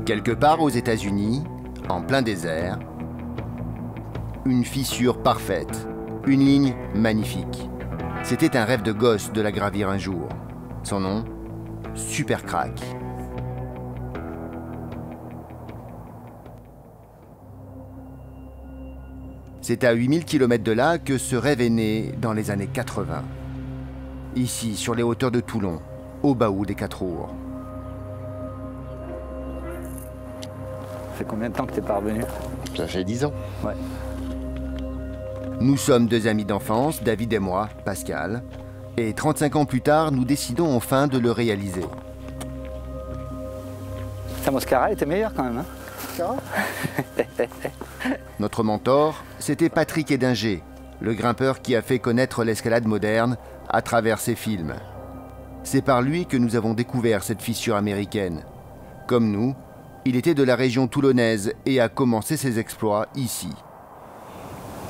Quelque part aux États-Unis, en plein désert, une fissure parfaite, une ligne magnifique. C'était un rêve de gosse de la gravir un jour. Son nom, Super Crack. C'est à 8000 km de là que ce rêve est né dans les années 80. Ici, sur les hauteurs de Toulon, au Baou des Quatre Ours. Ça fait combien de temps que t'es pas revenu? Ça fait 10 ans. Ouais. Nous sommes deux amis d'enfance, David et moi, Pascal. Et 35 ans plus tard, nous décidons enfin de le réaliser. Ta Moscara était meilleure quand même, hein? Notre mentor, c'était Patrick Edinger, le grimpeur qui a fait connaître l'escalade moderne à travers ses films. C'est par lui que nous avons découvert cette fissure américaine. Comme nous, il était de la région toulonnaise et a commencé ses exploits ici.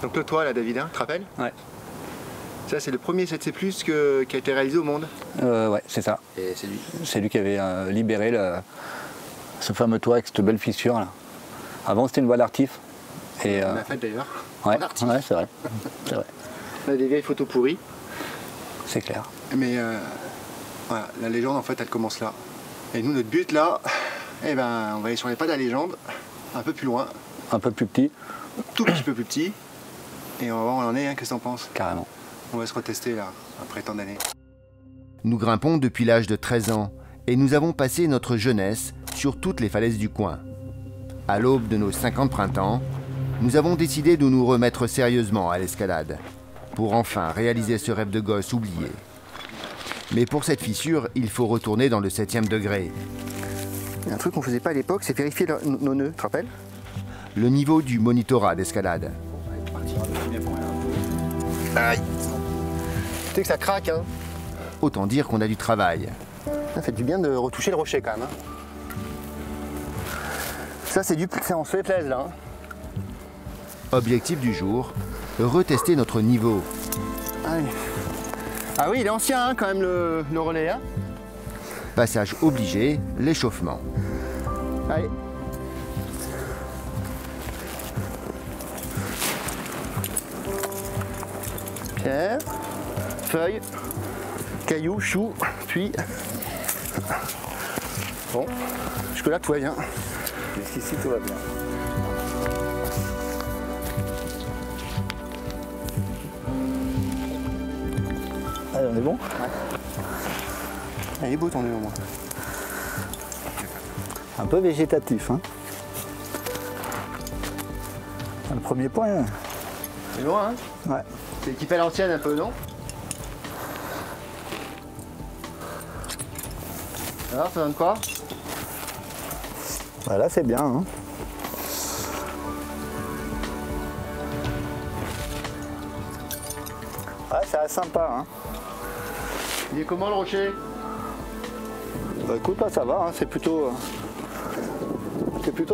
Donc le toit là, David, hein, tu te rappelles? Ouais. Ça c'est le premier 7C+, qui a été réalisé au monde. Ouais, c'est ça. Et c'est lui. C'est lui qui avait libéré ce fameux toit avec cette belle fissure là. Avant c'était une voie d'artif. Et, On l'a fait d'ailleurs. ouais, ouais, c'est vrai. C'est vrai. On a des vieilles photos pourries. C'est clair. Mais voilà, la légende en fait elle commence là. Et nous notre but là, eh ben, on va aller sur les pas de la légende, un peu plus loin, Un peu plus petit. tout petit peu plus petit. Et on va voir où on en est, hein, qu'est-ce que t'en penses? Carrément. On va se retester là, après tant d'années. Nous grimpons depuis l'âge de 13 ans et nous avons passé notre jeunesse sur toutes les falaises du coin. À l'aube de nos 50 printemps, nous avons décidé de nous remettre sérieusement à l'escalade, pour enfin réaliser ce rêve de gosse oublié. Mais pour cette fissure, il faut retourner dans le 7e degré. Il y a un truc qu'on faisait pas à l'époque, c'est vérifier nos nœuds, tu te rappelles? Le niveau du monitorat d'escalade. Aïe! Tu sais que ça craque, hein? Autant dire qu'on a du travail. Ça fait du bien de retoucher le rocher quand même. Hein. Ça c'est on se fait plaisir là. Hein. Objectif du jour, retester notre niveau. Allez. Ah oui, il est ancien hein, quand même le relais. Hein. Passage obligé, l'échauffement. Allez. Pierre, feuille, caillou, chou, puis... Bon, jusque-là tout va bien. Jusqu'ici tout va bien. Allez, on est bon? Ouais. Il est beau ton nœud au moins. Un peu végétatif, hein? Le premier point. Hein. C'est loin, hein? Ouais. C'est équipé à l'ancienne un peu, non? Alors, ça donne quoi? Voilà, c'est bien. Hein. Ouais, c'est sympa. Hein. Il est comment le rocher? Bah, écoute, là, ça va. Hein. C'est plutôt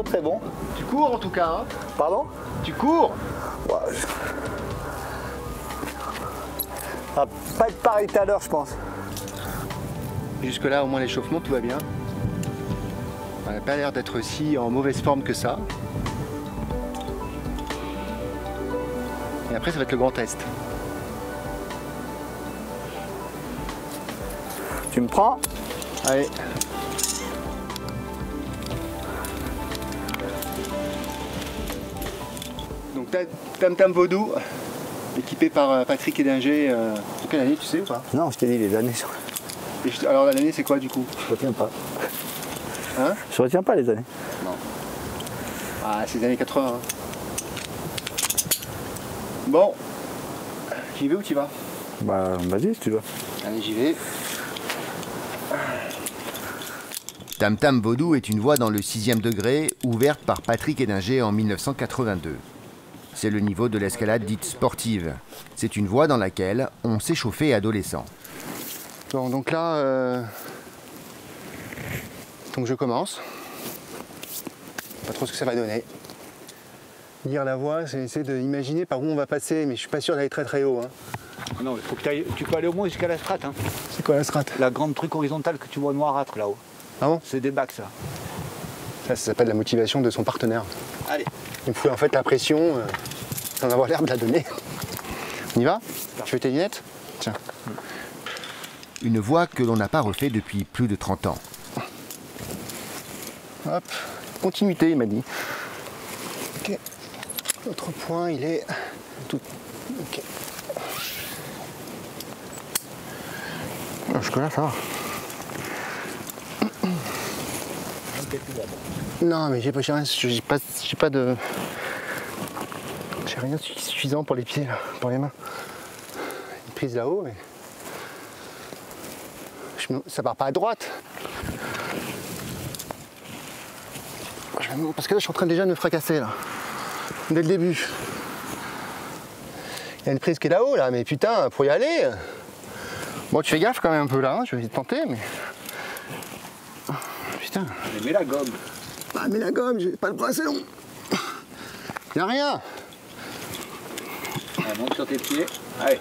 très bon. Tu cours en tout cas, hein? Pardon? Tu cours? Ouais, ça va pas être pareil tout à l'heure, je pense. Jusque-là, au moins l'échauffement, tout va bien. On n'a pas l'air d'être si en mauvaise forme que ça. Et après, ça va être le grand test. Tu me prends? Allez. Donc, Tam Tam Vaudou, équipé par Patrick Edinger. De quelle année, tu sais ou pas? Non, je t'ai dit les années. Alors, l'année, c'est quoi du coup? Je retiens pas. Hein? Je retiens pas les années. Non. Ah, c'est les années 80. Hein. Bon. J'y vais ou tu y vas? Bah, vas-y si tu veux. Allez, j'y vais. Tam Tam Vaudou est une voie dans le 6e degré ouverte par Patrick Edinger en 1982. C'est le niveau de l'escalade dite sportive. C'est une voie dans laquelle on s'échauffait adolescent. Bon, donc là, donc je commence. Pas trop ce que ça va donner. Lire la voie, c'est essayer d'imaginer par où on va passer, mais je suis pas sûr d'aller très très haut. Hein. Non, il faut que tu peux aller au moins jusqu'à la strate. Hein. C'est quoi la strate? La grande truc horizontale que tu vois noirâtre là-haut. Ah bon? C'est des bacs ça. Ça s'appelle la motivation de son partenaire. Allez. Il me fout en fait la pression sans avoir l'air de la donner. On y va? Tu veux tes lunettes? Tiens. Une voie que l'on n'a pas refait depuis plus de 30 ans. Hop, continuité, il m'a dit. Ok. L'autre point, il est tout. Ok. Jusque-là, ça va. Non, mais j'ai pas de. J'ai rien de suffisant pour les pieds, là, pour les mains. Une prise là-haut, mais. Ça part pas à droite. Parce que là, je suis en train déjà de me fracasser, là. Dès le début. Il y a une prise qui est là-haut, là, mais putain, pour y aller. Bon, tu fais gaffe quand même un peu là, hein, je vais essayer de tenter, mais. Putain. Mais mets la gomme. Ah, mais la gomme, j'ai pas le bras assez long. Y'a rien. Allez, monte sur tes pieds. Allez.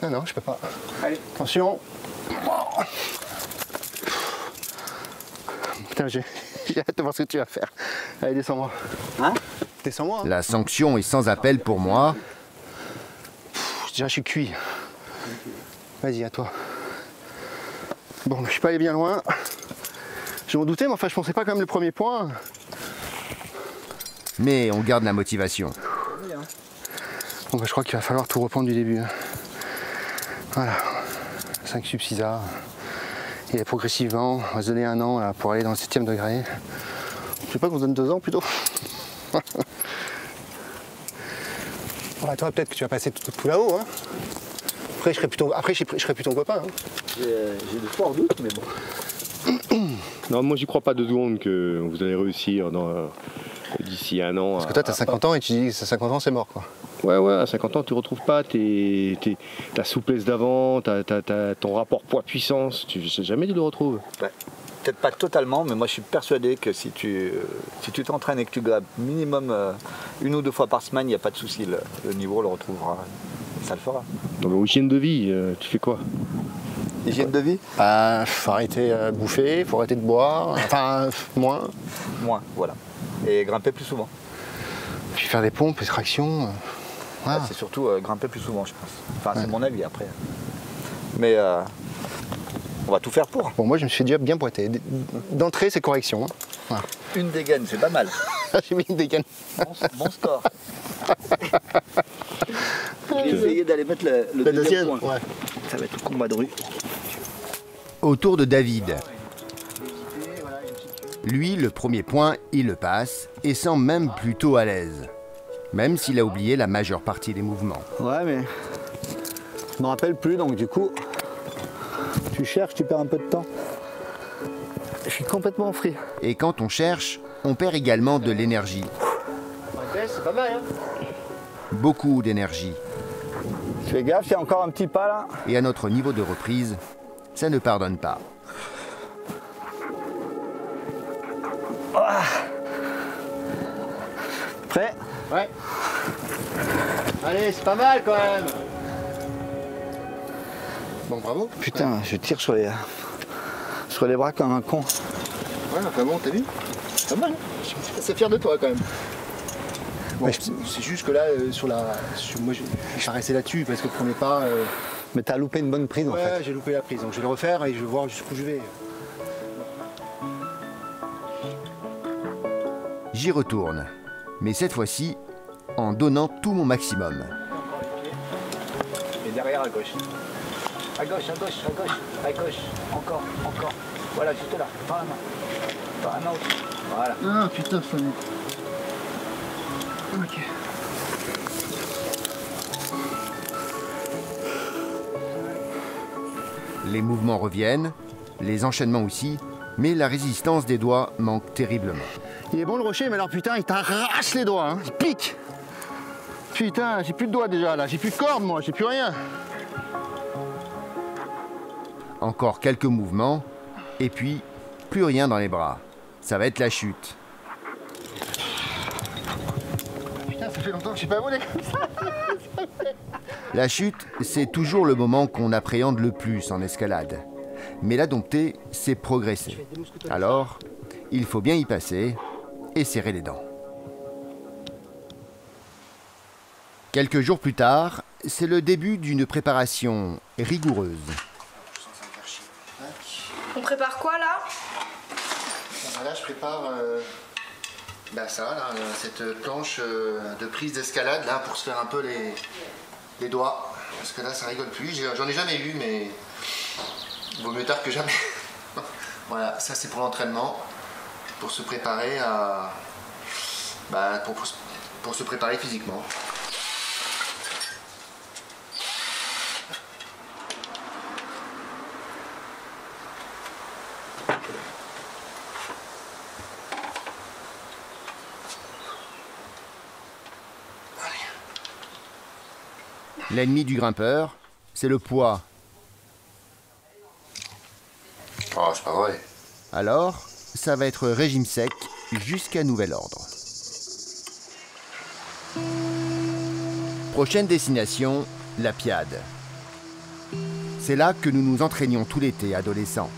Non, non, je peux pas. Allez. Attention. Putain, j'ai hâte de voir ce que tu vas faire. Allez, descends-moi. Hein? Descends-moi. La sanction est sans appel pour moi. Déjà, je suis cuit. Vas-y, à toi. Bon, je suis pas allé bien loin. Je m'en doutais, mais enfin, je pensais pas quand même le premier point. Mais on garde la motivation. Bon, bah, je crois qu'il va falloir tout reprendre du début. Voilà. 5 subsisa. Et progressivement, on va se donner 1 an là, pour aller dans le 7e degré. Je sais pas qu'on se donne 2 ans plutôt. Bon, toi, peut-être que tu vas passer tout là-haut. Hein. Après, je serai plus ton copain. Hein. J'ai de forts doutes, mais bon. Non, moi j'y crois pas 2 secondes que vous allez réussir d'ici 1 an. Parce que toi, t'as 50 ans et tu dis que 50 ans, c'est mort, quoi. Ouais, à 50 ans, tu retrouves pas ta souplesse d'avant, ton rapport poids-puissance. Tu sais jamais tu le retrouves. Ouais. Peut-être pas totalement, mais moi je suis persuadé que si tu t'entraînes et que tu grappes minimum 1 ou 2 fois par semaine, il n'y a pas de souci, le niveau on le retrouvera. Ça le fera. Dans le hygiène de vie, tu fais quoi? Hygiène de vie? Faut arrêter de bouffer, faut arrêter de boire, enfin, moins. Moins, voilà. Et grimper plus souvent. Puis faire des pompes, des tractions. Voilà. C'est surtout grimper plus souvent, je pense. Enfin, c'est mon avis après. Mais on va tout faire pour. Bon, moi, je me suis déjà bien pointé. D'entrée, c'est correction. Hein. Voilà. Une dégaine, c'est pas mal. J'ai mis une dégaine. Bon score. Je vais essayer d'aller mettre le deuxième point. Ouais. Ça va être le combat de rue. Au tour de David. Lui, le premier point, il le passe et semble même plutôt à l'aise. Même s'il a oublié la majeure partie des mouvements. Ouais, mais je me rappelle plus, donc du coup, tu cherches, tu perds un peu de temps. Je suis complètement free. Et quand on cherche, on perd également de l'énergie. C'est pas mal, hein. Beaucoup d'énergie. Fais gaffe, il y a encore un petit pas là. Et à notre niveau de reprise, ça ne pardonne pas. Prêt? Ouais. Allez, c'est pas mal quand même. Bon, bravo. Putain, je tire sur les bras comme un con. Ouais, enfin bon, t'as vu? C'est pas mal. Hein. Je suis assez fier de toi quand même. Bon, c'est juste que là, moi, je vais rester là-dessus parce que le premier pas. Mais t'as loupé une bonne prise en fait. Ouais, j'ai loupé la prise, donc je vais le refaire et je vais voir jusqu'où je vais. J'y retourne, mais cette fois-ci, en donnant tout mon maximum. Et derrière à gauche. À gauche, à gauche, à gauche, à gauche. Encore. Voilà, juste là. Par la main. Par la main aussi. Voilà. Ah putain, ça m'est. Ok. Les mouvements reviennent, les enchaînements aussi, mais la résistance des doigts manque terriblement. Il est bon le rocher, mais alors putain, il t'arrache les doigts, hein. Il pique. Putain, j'ai plus de doigts déjà là, j'ai plus de corde moi, j'ai plus rien. Encore quelques mouvements, et puis plus rien dans les bras. Ça va être la chute. Putain, ça fait longtemps que je suis pas volé comme ça. La chute, c'est toujours le moment qu'on appréhende le plus en escalade. Mais la dompter, c'est progresser. Alors, il faut bien y passer et serrer les dents. Quelques jours plus tard, c'est le début d'une préparation rigoureuse. On prépare quoi là? Là, je prépare ça, là, cette planche de prise d'escalade là pour se faire un peu les doigts. Parce que là, ça rigole plus. J'en ai jamais eu, mais vaut mieux tard que jamais. Voilà, ça c'est pour l'entraînement, pour se préparer à, pour se préparer physiquement. L'ennemi du grimpeur, c'est le poids. Oh, c'est pas vrai. Alors, ça va être régime sec jusqu'à nouvel ordre. Prochaine destination, la Piade. C'est là que nous nous entraînions tout l'été, adolescents.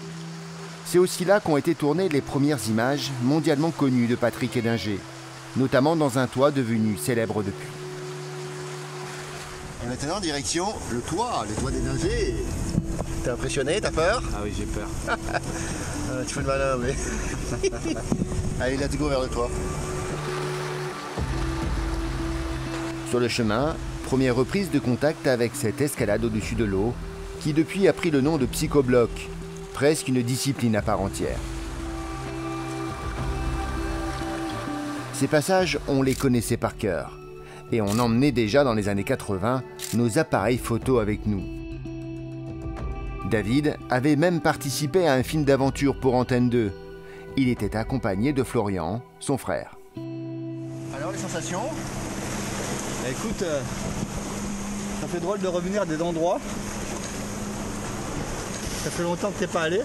C'est aussi là qu'ont été tournées les premières images mondialement connues de Patrick Hédinger, notamment dans un toit devenu célèbre depuis. Et maintenant, direction le toit d'Hédinger. T'es impressionné, t'as peur? Ah oui, j'ai peur. Tu fais le malin, mais... Allez, let's go vers le toit. Sur le chemin, première reprise de contact avec cette escalade au-dessus de l'eau, qui depuis a pris le nom de psychobloc, presque une discipline à part entière. Ces passages, on les connaissait par cœur, et on emmenait déjà dans les années 80 nos appareils photo avec nous. David avait même participé à un film d'aventure pour Antenne 2. Il était accompagné de Florian, son frère. Alors, les sensations? Bah, écoute, ça fait drôle de revenir à des endroits. Ça fait longtemps que t'es pas allé.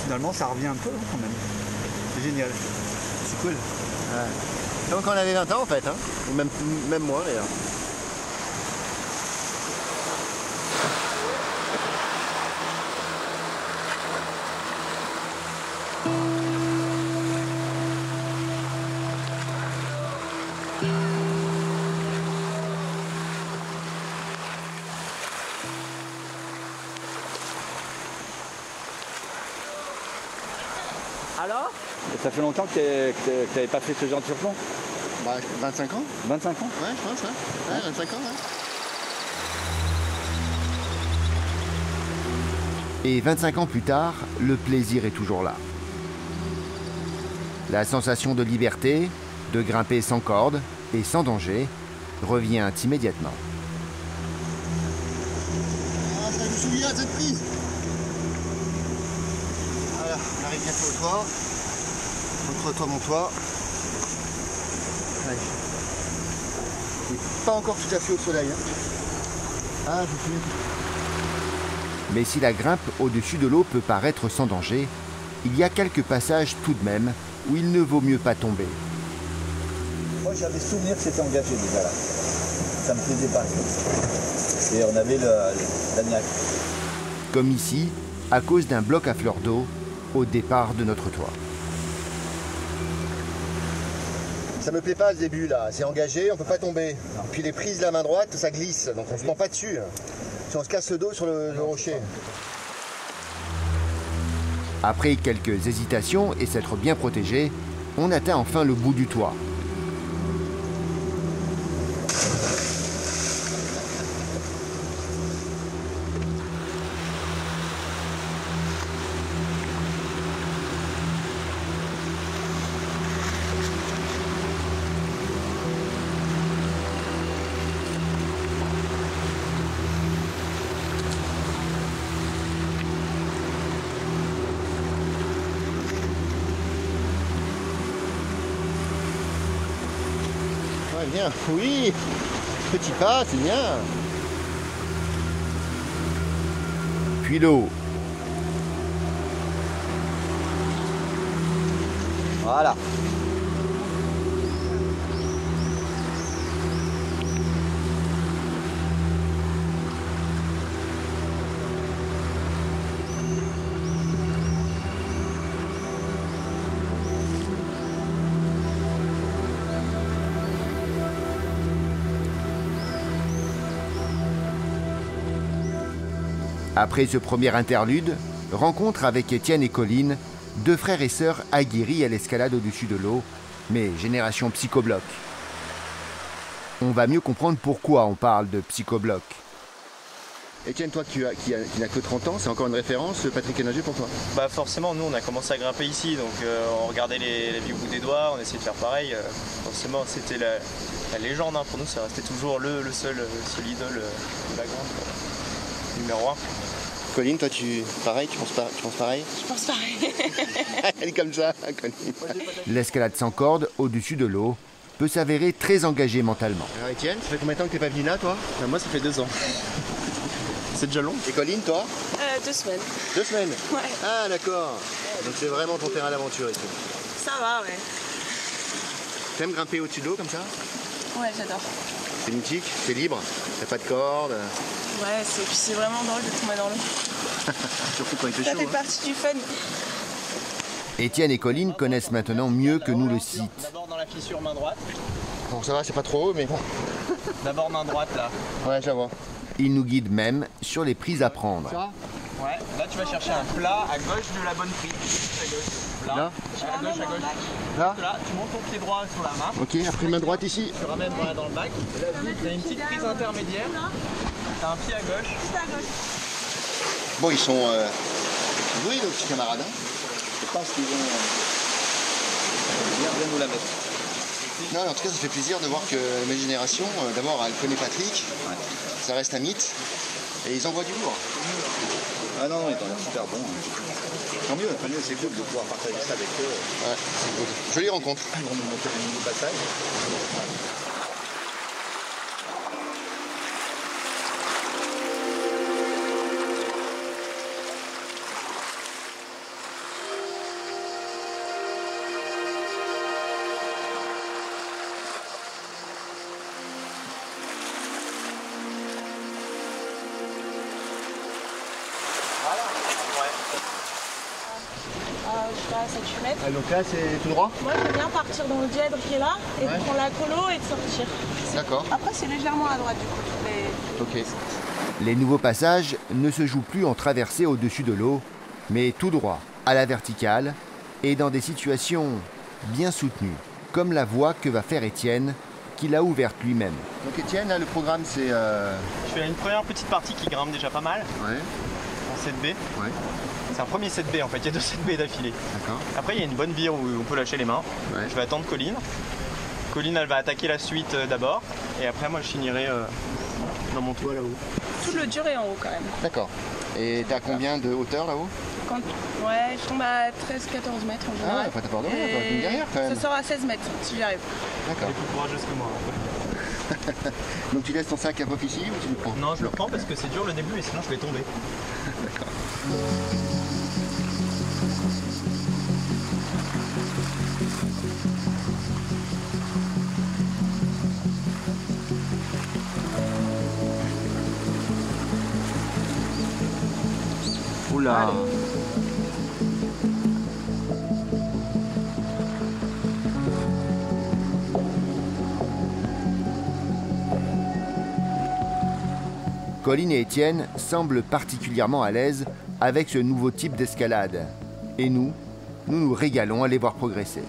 Finalement, ça revient un peu quand même. C'est génial. C'est cool. Ouais. Comme quand on avait 20 ans en fait, hein. Ou même moi d'ailleurs. Alors? Ça fait longtemps que tu n'avais pas fait ce genre de surplomb? 25 ans? 25 ans? Ouais, je pense, ouais. 25 ans, ouais. Et 25 ans plus tard, le plaisir est toujours là. La sensation de liberté, de grimper sans corde et sans danger, revient immédiatement. Ah, ça me souvient cette prise. Voilà, on arrive bientôt au toit. Entre toi, mon toit. Allez. Pas encore tout à fait au soleil. Hein. Ah, je suis. Mais si la grimpe au-dessus de l'eau peut paraître sans danger, il y a quelques passages tout de même où il ne vaut mieux pas tomber. Moi j'avais souvenir que c'était engagé déjà là. Ça me plaisait pas. Et on avait la niaque. Comme ici, à cause d'un bloc à fleur d'eau au départ de notre toit. Ça me plaît pas le début là, c'est engagé, on peut pas tomber. Puis les prises de la main droite, ça glisse, donc on se prend pas dessus. Si on se casse le dos sur le rocher. Après quelques hésitations et s'être bien protégé, on atteint enfin le bout du toit. Ouais, bien, oui, petit pas, c'est bien. Puis l'eau. Voilà. Après ce premier interlude, rencontre avec Étienne et Colline, deux frères et sœurs aguerris à l'escalade au-dessus de l'eau, mais génération psychobloc. On va mieux comprendre pourquoi on parle de psychobloc. Étienne, toi qui n'as que 30 ans, c'est encore une référence, Patrick Héninger pour toi? Bah forcément, nous on a commencé à grimper ici, donc on regardait les vies au bout des doigts, on essayait de faire pareil. Forcément, c'était la légende, hein. Pour nous, ça restait toujours le seul idole de la grande, numéro 1. Colline, toi tu penses pareil? Je pense pareil. Elle est comme ça, Colline. L'escalade sans corde au-dessus de l'eau peut s'avérer très engagée mentalement. Alors Étienne, ça fait combien de temps que t'es pas venu là, toi? Moi, ça fait 2 ans. C'est déjà long. Et Colline, toi? 2 semaines. 2 semaines? Ouais. Ah d'accord. Donc c'est vraiment ton terrain d'aventure ici. Ça va, ouais. T'aimes grimper au-dessus de l'eau comme ça? Ouais, j'adore. C'est mythique, c'est libre, t'as pas de corde. Ouais, puis c'est vraiment drôle de tomber dans l'eau. Surtout quand il fait Ça chaud. fait partie du fun. Étienne et Colline connaissent maintenant mieux que nous le site. D'abord dans la fissure main droite. Bon ça va, c'est pas trop haut mais bon. D'abord main droite là. Ouais, je la vois. Ils nous guident même sur les prises à prendre. Ouais, là tu vas chercher un plat à gauche de la bonne prise. À gauche. Là. À gauche, à gauche. Là? Là, tu montes ton pied droit sur la main. Ok, après main droite ici. Tu ramènes voilà, dans le bac. Tu as une petite prise intermédiaire. Tu as un pied à gauche. Bon, ils sont doués, nos petits camarades. Hein. Je pense qu'ils vont bien nous la mettre. Non, en tout cas, ça fait plaisir de voir que ma génération, d'abord, elle connaît Patrick. Ouais. Ça reste un mythe. Et ils envoient du lourd. Ah non, ils ont l'air super bons. Tant mieux, c'est cool de pouvoir partager ça avec eux. Ouais, c'est cool. Jolie rencontre. Ils vont nous montrer des nouveaux passages. Je sais pas, 7-8 mètres. Ah, donc là, c'est tout droit? Moi, j'aime bien partir dans le dièdre qui est là et de prendre la colo et de sortir. D'accord. Après, c'est légèrement à droite du coup. Mais... Ok. Les nouveaux passages ne se jouent plus en traversée au-dessus de l'eau, mais tout droit, à la verticale, et dans des situations bien soutenues, comme la voie que va faire Étienne, qu'il a ouverte lui-même. Donc Étienne, là, le programme, c'est... Je fais une première petite partie qui grimpe déjà pas mal, Ouais, en 7B. ouais, C'est un premier 7B en fait, il y a 2 7B d'affilée. d'accord. Après il y a une bonne vire où on peut lâcher les mains. Ouais. Je vais attendre Colline. Colline elle va attaquer la suite d'abord. Et après moi je finirai dans mon toit là-haut. Tout le dur est en haut quand même. D'accord. Et t'as combien de hauteur là-haut? Ouais, je tombe à 13-14 mètres en Ah général. ouais, enfin, t'as pas de rien, t'as une derrière quand même. Ça sort à 16 mètres si j'y arrive. Elle D'accord. est plus courageuse que moi. Donc tu laisses ton sac à pop ici ou tu le prends? Non je le prends parce que c'est dur le début et sinon je vais tomber. Oula. Colline et Étienne semblent particulièrement à l'aise avec ce nouveau type d'escalade. Et nous nous régalons à les voir progresser.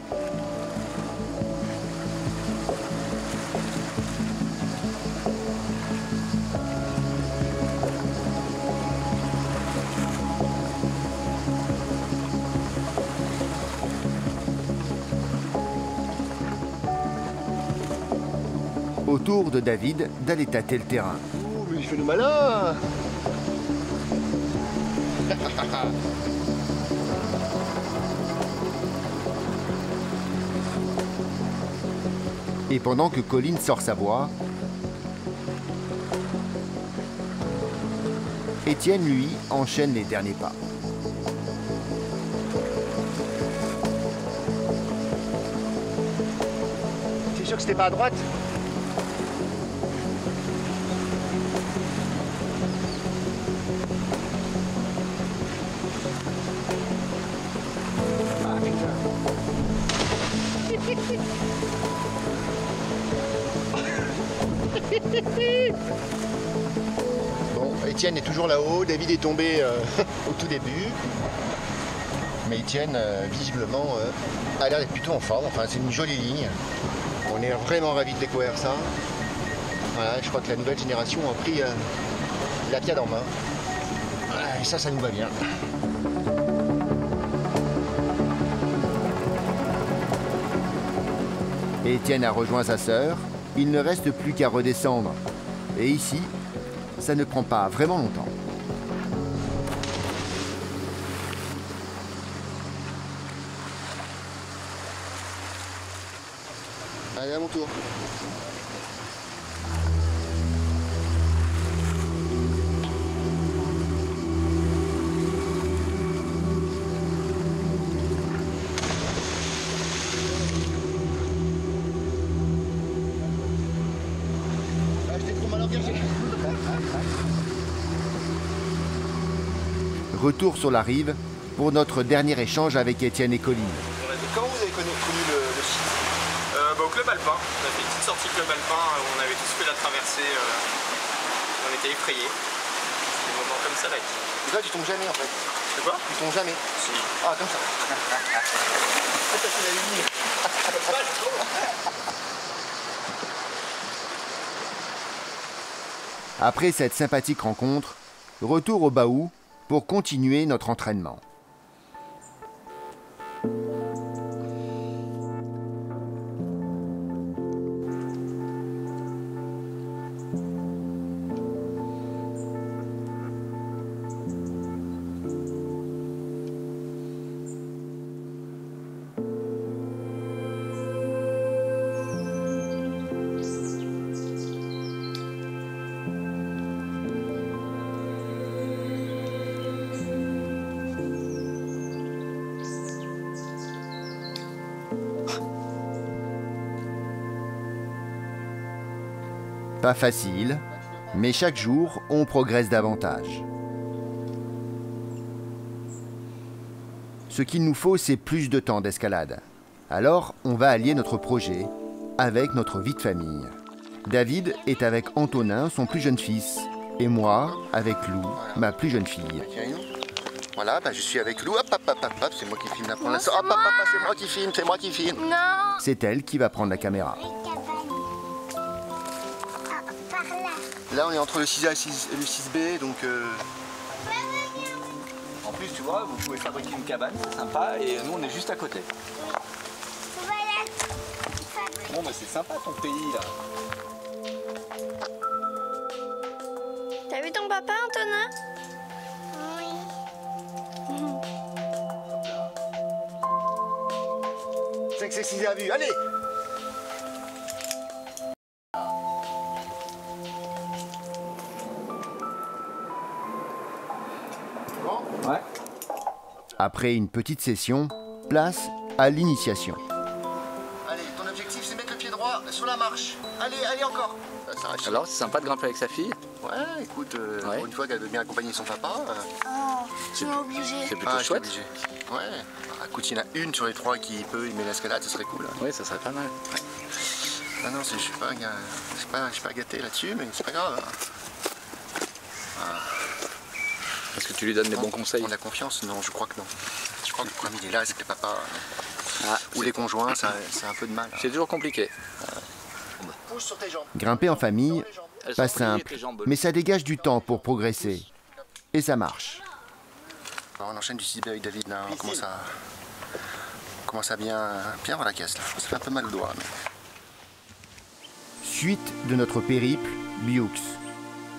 Au tour de David d'aller tâter le terrain. Ouh, mais il fait le malin. Et pendant que Colline sort sa voix, Étienne, lui, enchaîne les derniers pas. T'es sûr que c'était pas à droite? Ah putain. Bon, Étienne est toujours là-haut, David est tombé au tout début. Mais Étienne, visiblement, a l'air d'être plutôt en forme. Enfin, c'est une jolie ligne. On est vraiment ravis de découvrir ça. Voilà, je crois que la nouvelle génération a pris la piade en main. Voilà, et ça nous va bien. Étienne a rejoint sa sœur. Il ne reste plus qu'à redescendre. Et ici, ça ne prend pas vraiment longtemps. Allez, à mon tour. Ah, j'étais trop mal engagé. Retour sur la rive pour notre dernier échange avec Étienne et Colline. Comment vous avez connu le site? Au club alpin, on a fait une petite sortie club alpin où on avait tous fait la traversée, on était effrayés. C'est des moments comme ça là. Et toi, tu tombes jamais en fait. C'est quoi? Tu tombes jamais. Si. Ah, comme ça. Ah, t'as fait la ligne. Après cette sympathique rencontre, retour au Baou pour continuer notre entraînement. Pas facile, mais chaque jour, on progresse davantage. Ce qu'il nous faut, c'est plus de temps d'escalade. Alors, on va allier notre projet avec notre vie de famille. David est avec Antonin, son plus jeune fils, et moi avec Lou, ma plus jeune fille. Voilà, bah, je suis avec Lou. Hop, hop, hop, hop, hop, c'est moi qui filme là pour l'instant. Hop, hop, hop, c'est moi qui filme, c'est moi qui filme. Non. C'est elle qui va prendre la caméra. Là, on est entre le 6A et le 6B, donc... En plus, tu vois, vous pouvez fabriquer une cabane, c'est sympa, et nous on est juste à côté. Bon, bah c'est sympa ton pays là. T'as vu ton papa, Antonin? Oui. 5, 6, 6 à vue, allez! Ouais. Après une petite session, place à l'initiation. Allez, ton objectif c'est mettre le pied droit sur la marche. Allez, allez encore. Alors, c'est sympa de grimper avec sa fille? Ouais, écoute, pour une fois qu'elle veut bien accompagner son papa. Tu m'as obligé. C'est plutôt chouette. Ouais. Ah, écoute, il y en a une sur les trois qui peut aimer l'escalade, ce serait cool. Oui, ça serait pas mal. Ouais. Ah non, je suis pas gâté là-dessus, mais c'est pas grave. Parce que tu lui donnes des bons conseils. On a confiance? Non, je crois que non. Je crois que le problème il est là, c'est que les papas ou les conjoints, c'est un peu de mal. C'est toujours compliqué. Pousse sur tes jambes. Grimper en famille, Elles pas sont pliées, simple, tes jambes. mais ça dégage du temps pour progresser. Et ça marche. Alors, on enchaîne du 6B avec David là, on commence à bien avoir la caisse là. Ça fait un peu mal au doigt. Mais... Suite de notre périple, Bioux.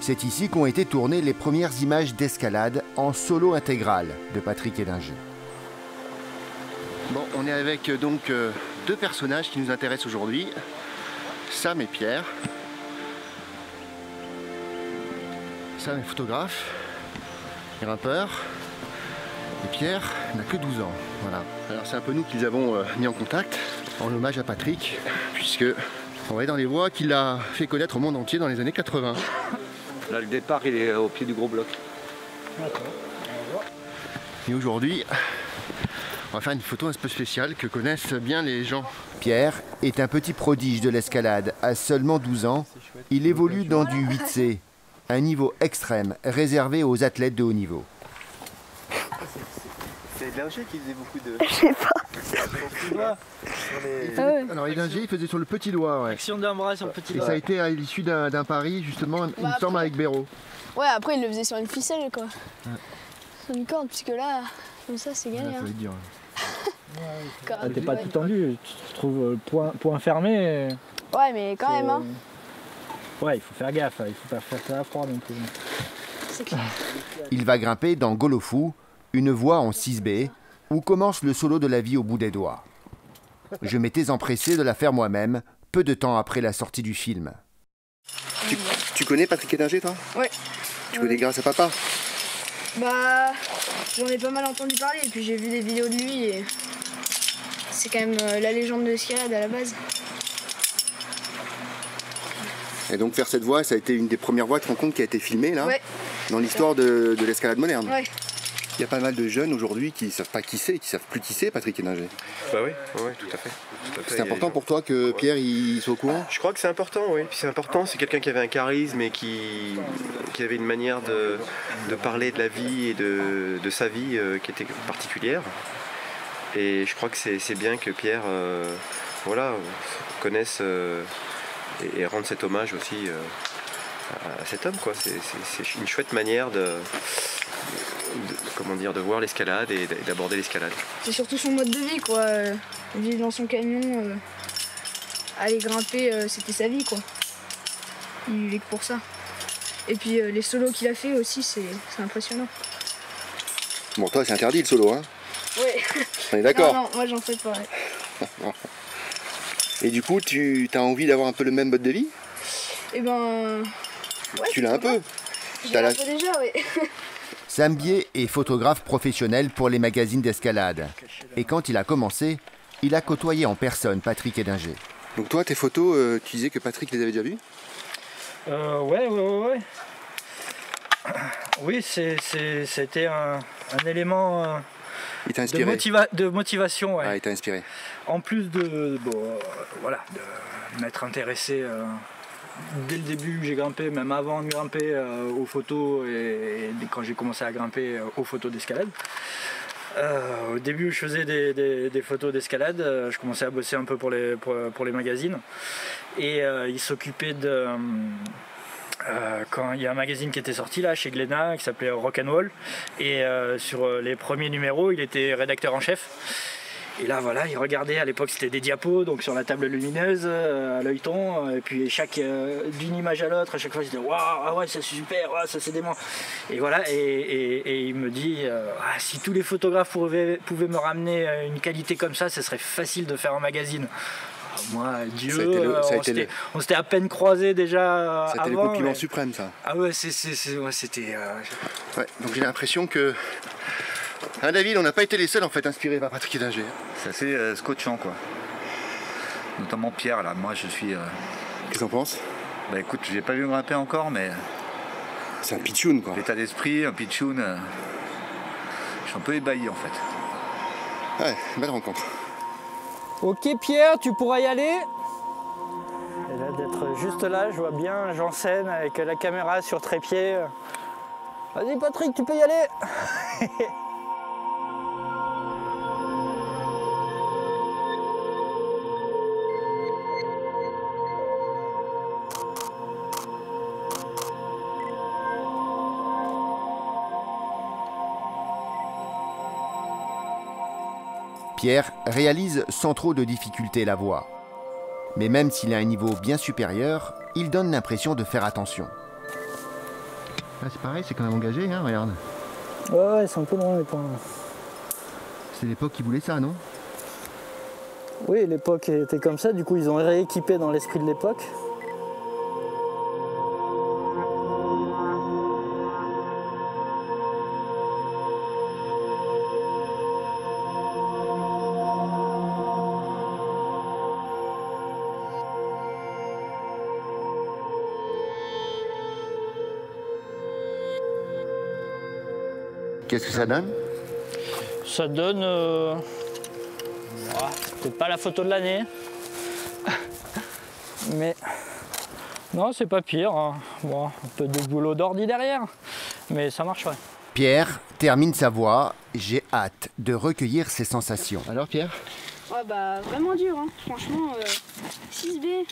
C'est ici qu'ont été tournées les premières images d'escalade en solo intégral de Patrick Hédinger. Bon, on est avec donc deux personnages qui nous intéressent aujourd'hui, Sam et Pierre. Sam est photographe, grimpeur, et Pierre n'a que 12 ans. Voilà. Alors c'est un peu nous qui les avons mis en contact, en hommage à Patrick, puisque on est dans les voies qu'il a fait connaître au monde entier dans les années 80. Là, le départ, il est au pied du gros bloc. Et aujourd'hui, on va faire une photo un peu spéciale que connaissent bien les gens. Pierre est un petit prodige de l'escalade. À seulement 12 ans, il évolue dans du 8C, un niveau extrême réservé aux athlètes de haut niveau. C'est Edinger qui faisait beaucoup de... Je sais pas. Alors Edinger, il faisait sur le petit doigt. Ouais. Action d'un bras sur le petit Et ça a été à l'issue d'un pari, justement, il me semble, avec Béraud. Ouais, après il le faisait sur une ficelle quoi. Sur une corde, puisque là, comme ça c'est gagné. Ouais, ça Hein. veut dire. T'es pas tout tendu, tu te trouves point fermé. Ouais, mais quand même, hein. Ouais, il faut faire gaffe, il faut pas faire ça à froid non plus. C'est clair. Il va grimper dans Golofu, une voie en 6B, où commence le solo de la vie au bout des doigts. Je m'étais empressé de la faire moi-même, peu de temps après la sortie du film. Tu connais Patrick Edinger, toi? Ouais. Tu connais grâce à papa? Bah, j'en ai pas mal entendu parler, et puis j'ai vu des vidéos de lui, et c'est quand même la légende de l'escalade à la base. Et donc faire cette voie, ça a été une des premières voies de rencontre qui a été filmée là, Ouais. dans l'histoire de l'escalade moderne. Ouais. Il y a pas mal de jeunes aujourd'hui qui ne savent pas qui c'est, qui savent plus qui c'est Patrick Edinger. Bah oui, ouais, tout à fait. C'est important pour toi que Pierre il soit au courant? Je crois que c'est important, oui. Puis c'est important, c'est quelqu'un qui avait un charisme et qui avait une manière de parler de la vie et de sa vie qui était particulière. Et je crois que c'est bien que Pierre connaisse et rendre cet hommage aussi à cet homme, quoi. C'est une chouette manière de voir l'escalade et d'aborder l'escalade. C'est surtout son mode de vie, quoi. Vivre dans son camion, aller grimper, c'était sa vie, quoi. Il vivait que pour ça. Et puis les solos qu'il a fait aussi, c'est impressionnant. Bon, toi c'est interdit le solo, hein? Ouais. On est d'accord? Non, moi j'en fais pas. Ouais. Et du coup, tu as envie d'avoir un peu le même mode de vie? Et ben. Ouais, Tu l'as un peu? J'ai T'as un la- peu déjà, ouais. Sam Bier est photographe professionnel pour les magazines d'escalade. Et quand il a commencé, il a côtoyé en personne Patrick Edinger. Donc toi, tes photos, tu disais que Patrick les avait déjà vues? Ouais. Oui, c'était un élément Il t'a de, inspiré? de motivation, ouais. Ah, il t'a inspiré. En plus de m'être intéressé dès le début, j'ai grimpé, même avant de grimper aux photos et quand j'ai commencé à grimper aux photos d'escalade. Au début, je faisais des photos d'escalade, je commençais à bosser un peu pour les magazines et il s'occupait de... quand il y a un magazine qui était sorti là chez Glénat qui s'appelait Rock'n'Roll et sur les premiers numéros il était rédacteur en chef et là voilà il regardait, à l'époque c'était des diapos donc sur la table lumineuse à l'œilleton et puis d'une image à l'autre à chaque fois je disais waouh, ah ouais ça c'est super, ouais, ça c'est dément et voilà et il me dit si tous les photographes pouvaient me ramener une qualité comme ça serait facile de faire un magazine. Moi, Dieu, on s'était à peine croisés déjà C'était le avant. compliment suprême, ça. Ah ouais, c'était... Ouais, donc j'ai l'impression que... Hein, David, on n'a pas été les seuls en fait inspirés par Patrick Edinger. C'est assez scotchant, quoi. Notamment Pierre, là. Moi, je suis... Qu'est-ce que t'en penses? Bah écoute, j'ai pas vu grimper encore, mais... C'est un pitchoun, quoi. L'état d'esprit, un pitchoun... Je suis un peu ébahi, en fait. Ouais, belle rencontre. Ok Pierre, tu pourras y aller. Et là d'être juste là, je vois bien Janssen avec la caméra sur trépied. Vas-y Patrick, tu peux y aller. Pierre réalise sans trop de difficulté la voie. Mais même s'il a un niveau bien supérieur, il donne l'impression de faire attention. Ah, c'est pareil, c'est quand même engagé, hein, regarde. Ouais, ils sont un peu loin les points. C'est l'époque qui voulait ça, non? Oui, l'époque était comme ça, du coup ils ont rééquipé dans l'esprit de l'époque. Qu'est-ce que ça donne? Ça donne... peut-être pas la photo de l'année, mais Non, c'est pas pire. Hein. Bon, un peu de boulot d'ordi derrière, mais ça marcherait. Pierre termine sa voix. J'ai hâte de recueillir ses sensations. Alors Pierre? Ouais, bah vraiment dur, hein. Franchement, 6B,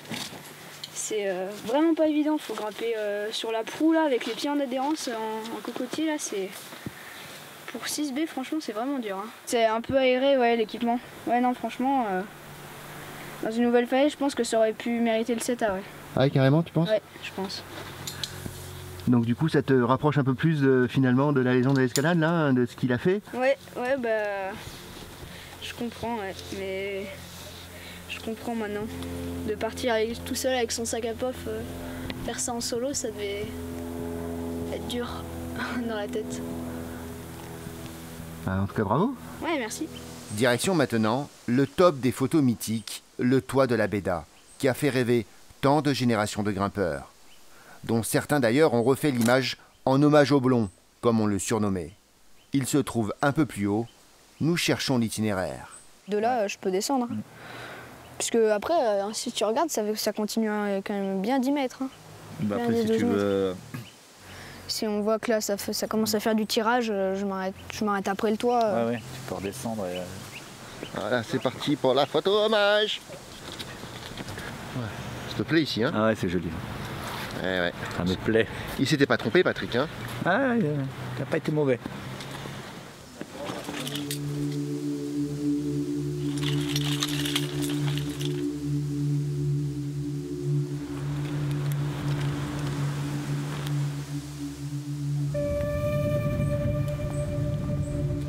c'est vraiment pas évident. Faut grimper sur la proue là, avec les pieds en adhérence, en cocotier là, c'est... Pour 6B, franchement, c'est vraiment dur. Hein. C'est un peu aéré, ouais, l'équipement. Ouais, non, franchement, dans une nouvelle falaise, je pense que ça aurait pu mériter le 7A, ouais. Ah, carrément, tu penses? Ouais, je pense. Donc du coup, ça te rapproche un peu plus finalement de la légende de l'escalade, là, de ce qu'il a fait? Ouais, bah... Je comprends, ouais, mais... Je comprends maintenant. De partir tout seul avec son sac à pof, faire ça en solo, ça devait être dur dans la tête. En tout cas, bravo. Ouais, merci. Direction maintenant le top des photos mythiques, le toit de la Béda, qui a fait rêver tant de générations de grimpeurs, dont certains d'ailleurs ont refait l'image en hommage au blond, comme on le surnommait. Il se trouve un peu plus haut, nous cherchons l'itinéraire. De là, je peux descendre. Hein. Puisque après, si tu regardes, ça continue quand même bien 10 mètres. Hein. Bah après, si tu veux... Si on voit que là, ça commence à faire du tirage, je m'arrête après le toit. Ouais, tu peux redescendre. Et... Voilà, c'est parti pour la photo hommage. Ouais. Ça te plaît ici, hein? Ah ouais, c'est joli. Ouais. Ça me plaît. Il s'était pas trompé, Patrick, hein? Ah, il n'a pas été mauvais.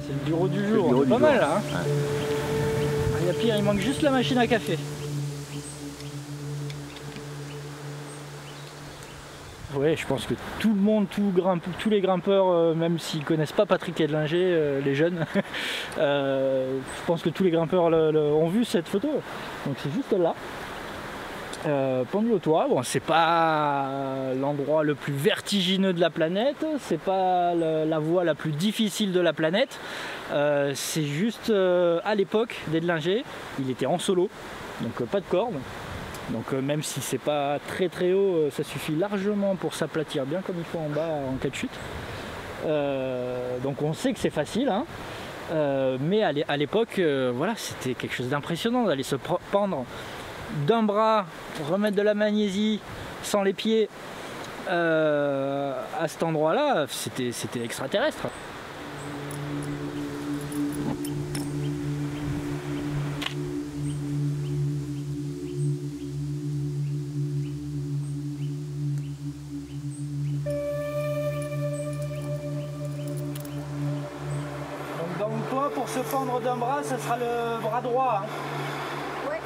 C'est le bureau du jour, c'est pas mal là. Hein. Ouais. Il y a pire, il manque juste la machine à café. Ouais, je pense que tout le monde, tous les grimpeurs, même s'ils connaissent pas Patrick Edlinger, les jeunes, je pense que tous les grimpeurs ont vu cette photo. Donc c'est juste là, pendu au toit. Bon, c'est pas l'endroit le plus vertigineux de la planète, c'est pas la voie la plus difficile de la planète. C'est juste à l'époque d'Edlinger, il était en solo, donc pas de corde. Donc même si c'est pas très très haut, ça suffit largement pour s'aplatir bien comme il faut en bas en cas de chute. Donc on sait que c'est facile, hein, mais à l'époque, voilà, c'était quelque chose d'impressionnant d'aller se pendre d'un bras, remettre de la magnésie sans les pieds à cet endroit-là, c'était extraterrestre. Pour se pendre d'un bras, ce sera le bras droit. Hein. Ouais.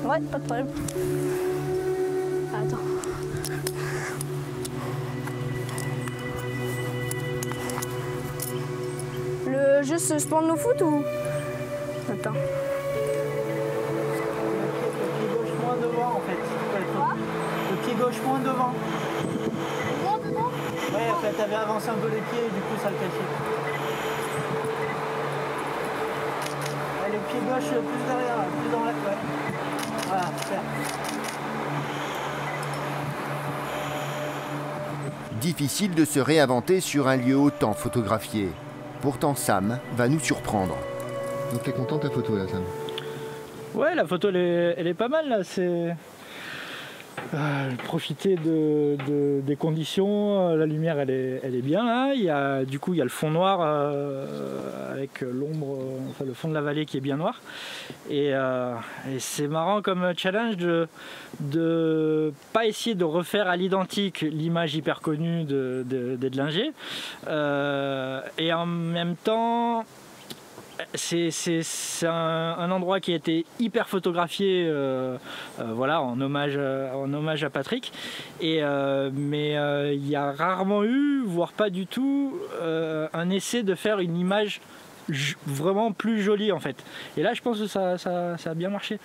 Ouais, pas de problème. Attends. Juste se prendre nos foot ou... Attends. Le pied gauche moins devant en fait. Quoi? Le pied gauche moins devant. Moins devant? Ouais, en fait, t'avais avancé un peu les pieds et du coup ça le cachait. Ouais, le pied gauche plus derrière, plus dans la... Ouais. Voilà, super. Difficile de se réinventer sur un lieu autant photographié. Pourtant Sam va nous surprendre. Donc t'es content de ta photo là, Sam? Ouais, la photo elle est pas mal là, c'est... profiter des conditions, la lumière elle est bien là, du coup il y a le fond noir avec l'ombre, enfin le fond de la vallée qui est bien noir et c'est marrant comme challenge de pas essayer de refaire à l'identique l'image hyper connue d'Edlinger et en même temps c'est un endroit qui a été hyper photographié, voilà, en hommage à Patrick. Mais il y a rarement eu, voire pas du tout, un essai de faire une image vraiment plus jolie en fait. Et là, je pense que ça a bien marché.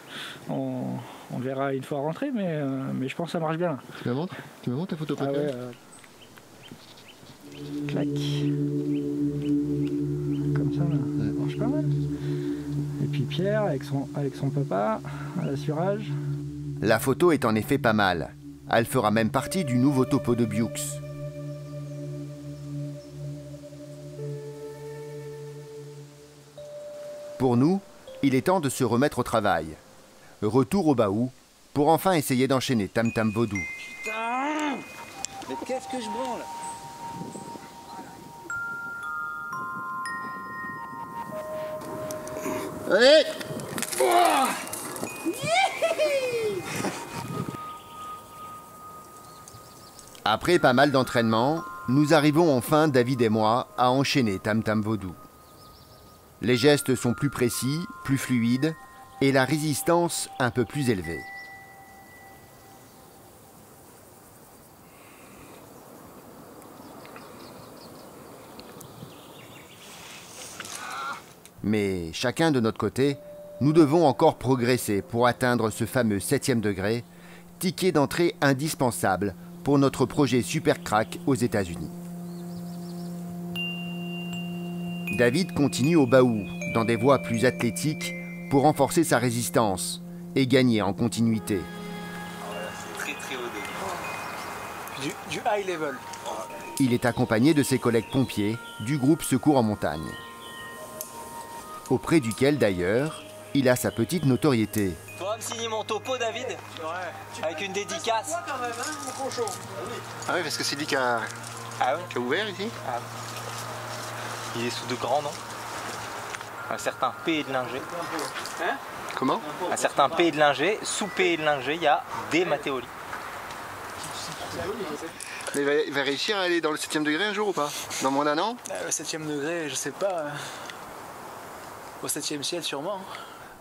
On verra une fois rentré, mais je pense que ça marche bien. Là. Tu me montres ta photo préférée? Clac. Comme ça, là. Ça marche pas mal. Et puis Pierre avec son papa à l'assurage. La photo est en effet pas mal. Elle fera même partie du nouveau topo de Bioux. Pour nous, il est temps de se remettre au travail. Retour au baou pour enfin essayer d'enchaîner Tam Tam Vaudou. Putain! Mais qu'est-ce que je branle? Allez! Après pas mal d'entraînement, nous arrivons enfin, David et moi, à enchaîner Tam Tam Vaudou. Les gestes sont plus précis, plus fluides et la résistance un peu plus élevée. Mais chacun de notre côté, nous devons encore progresser pour atteindre ce fameux 7e degré, ticket d'entrée indispensable pour notre projet Super Crack aux États-Unis. David continue au baou, dans des voies plus athlétiques, pour renforcer sa résistance et gagner en continuité. C'est très haut débit. Du high level. Il est accompagné de ses collègues pompiers du groupe Secours en montagne, auprès duquel d'ailleurs, il a sa petite notoriété. Tu vas me signer mon topo, David? Ouais. Avec une dédicace. Ah oui, parce que c'est lui qui a ouvert ici. Ah. Il est sous de grands noms. Un certain P. Edlinger. Hein? Comment? Un certain P. Edlinger. Sous P. Edlinger, il y a D. Matteoli. Mais il va réussir à aller dans le 7e degré un jour ou pas? Dans moins d'un an? Le 7e degré, je sais pas. Au 7e ciel, sûrement.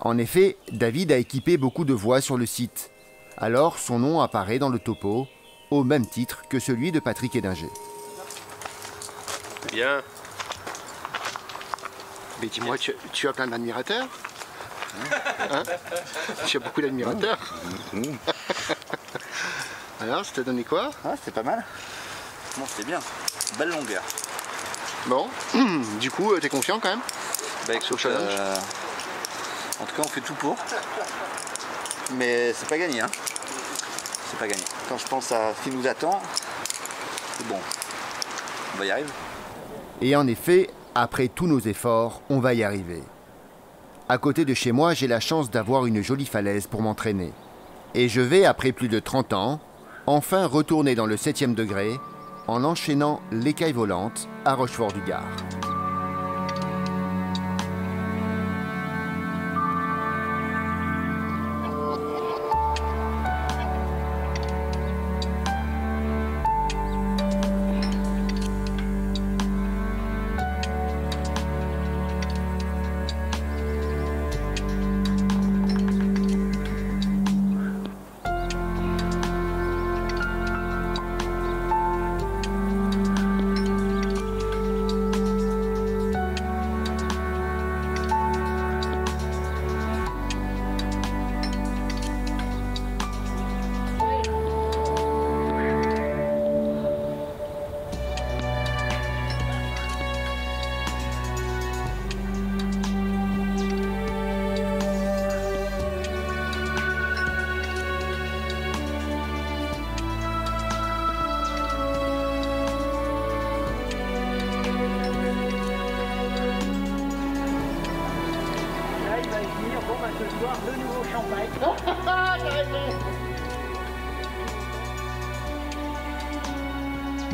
En effet, David a équipé beaucoup de voies sur le site. Alors son nom apparaît dans le topo, au même titre que celui de Patrick Edlinger. Bien. Mais dis-moi, tu as plein d'admirateurs, hein? Tu as beaucoup d'admirateurs. Alors, ça t'a donné quoi? Ah, c'est pas mal. Bon, c'est bien. Belle longueur. Bon, du coup, t'es confiant quand même? Bah, écoute, sur le challenge. En tout cas, on fait tout pour. Mais c'est pas gagné, hein. C'est pas gagné. Quand je pense à ce qui nous attend, c'est bon. On va y arriver. Et en effet, après tous nos efforts, on va y arriver. À côté de chez moi, j'ai la chance d'avoir une jolie falaise pour m'entraîner. Et je vais, après plus de 30 ans, enfin retourner dans le 7e degré en enchaînant l'écaille volante à Rochefort-du-Gard. Le nouveau champagne.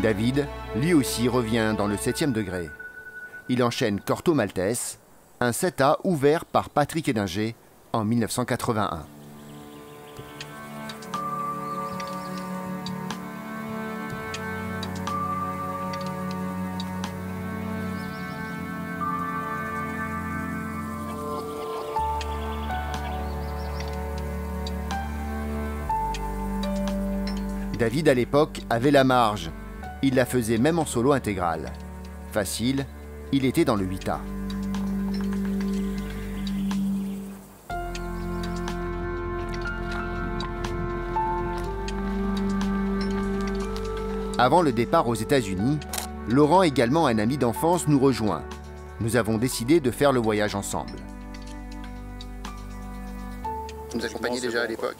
David, lui aussi, revient dans le 7e degré. Il enchaîne Corto Maltese, un 7A ouvert par Patrick Edlinger en 1981. David, à l'époque, avait la marge. Il la faisait même en solo intégral. Facile, il était dans le 8A. Avant le départ aux États-Unis, Laurent, également un ami d'enfance, nous rejoint. Nous avons décidé de faire le voyage ensemble. Vous nous accompagnez déjà à l'époque.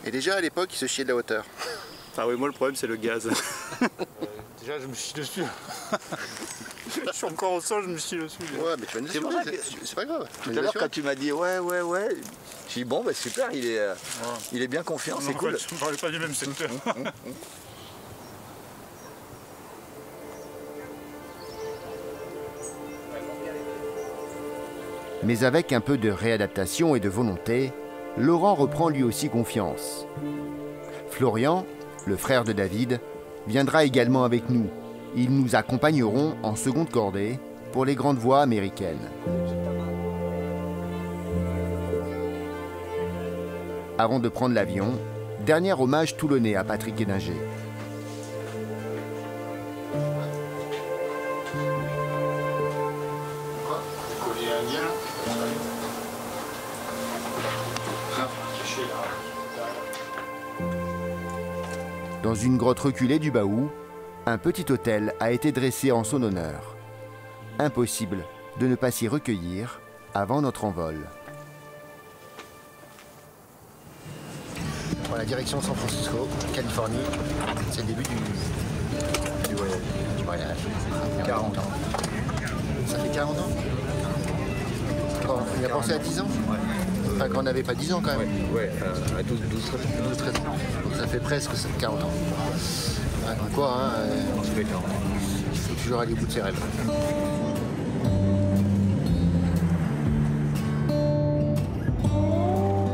Et déjà à l'époque, il se chiait de la hauteur. Ah oui, moi le problème c'est le gaz. Déjà je me chie dessus. Je suis encore au sol, je me chie dessus. Ouais, mais tu vas nous assurer, c'est pas grave. Tout à l'heure quand tu m'as dit ouais, j'ai dit bon bah super, il est bien confiant, c'est cool. Je ne parlais pas du même secteur. Mais avec un peu de réadaptation et de volonté, Laurent reprend lui aussi confiance. Florian, le frère de David, viendra également avec nous. Ils nous accompagneront en seconde cordée pour les grandes voies américaines. Avant de prendre l'avion, dernier hommage toulonnais à Patrick Héninger. Dans une grotte reculée du Baou, un petit hôtel a été dressé en son honneur. Impossible de ne pas s'y recueillir avant notre envol. Voilà, direction San Francisco, Californie. C'est le début du voyage. 40 ans. Ça fait 40 ans. On y a pensé à 10 ans. Enfin, quand on n'avait pas 10 ans quand même. Ouais, à 12, 13 ans. Donc ça fait presque 40 ans. Ouais, donc quoi, hein, il faut toujours aller au bout de ses rêves.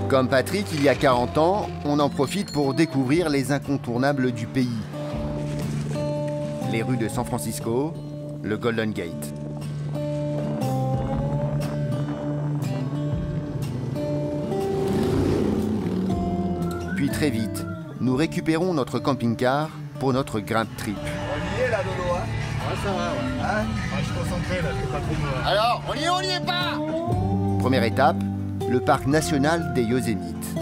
Comme Patrick, il y a 40 ans, on en profite pour découvrir les incontournables du pays. Les rues de San Francisco, le Golden Gate. Puis très vite, nous récupérons notre camping-car pour notre grimpe trip. On y est là, Dodo, hein? Ouais, ça va, ouais. Hein? Je suis concentré là, je fais pas trop de... Alors, on y est pas? Première étape, le parc national des Yosémites.